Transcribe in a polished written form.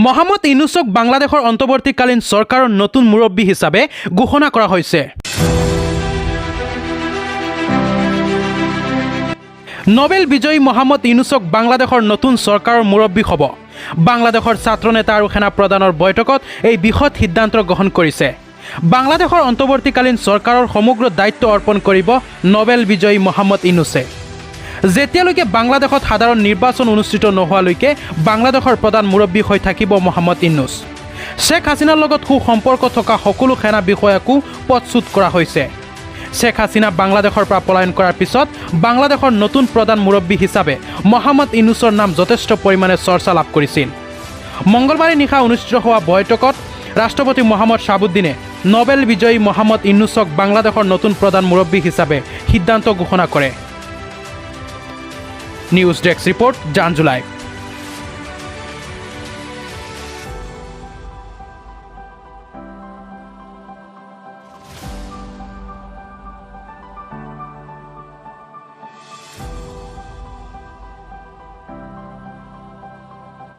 মহম্মদ ইউনুছক বাংলাদেশৰ অন্তৰ্বৰ্তীকালীন চৰকাৰৰ নতুন মুৰব্বী হিচাপে ঘোষণা কৰা হৈছে। নোবেল বিজয়ী মহম্মদ ইউনুছক বাংলাদেশৰ নতুন চৰকাৰৰ মুৰব্বী হ'ব। বাংলাদেশৰ ছাত্ৰ নেতা আৰু সেনা প্ৰধানৰ বৈঠকত এই বিষয়ত সিদ্ধান্ত গ্ৰহণ কৰিছে। বাংলাদেশৰ অন্তৰ্বৰ্তীকালীন চৰকাৰৰ সমগ্ৰ দায়িত্ব অৰ্পণ কৰিব নোবেল বিজয়ী মহম্মদ ইউনুছে। যেতিয়ালৈকে বাংলাদেশত সাধাৰণ নিৰ্বাচন অনুষ্ঠিত নোহোৱালৈকে বাংলাদেশৰ প্ৰধান মুৰব্বী হৈ থাকিব মহম্মদ ইউনুছ। শ্বেখ হাছিনাৰ লগত সুসম্পৰ্ক থকা সকলো সেনা বিষয়াকো পদচ্যুত কৰা হৈছে। শ্বেখ হাছিনা বাংলাদেশৰ পৰা পলায়ন কৰাৰ পিছত বাংলাদেশৰ নতুন প্ৰধান মুৰব্বী হিচাপে মহম্মদ ইউনুছৰ নাম যথেষ্ট পৰিমাণে চৰ্চা লাভ কৰিছিল। মঙলবাৰে নিশা অনুষ্ঠিত হোৱা বৈঠকত ৰাষ্ট্ৰপতি মহম্মদ শ্বাহাবুদ্দিনে নোবেল বিজয়ী মহম্মদ ইউনুছক বাংলাদেশৰ নতুন প্ৰধান মুৰব্বী হিচাপে সিদ্ধান্ত ঘোষণা কৰে। News desk report জানজুলাই।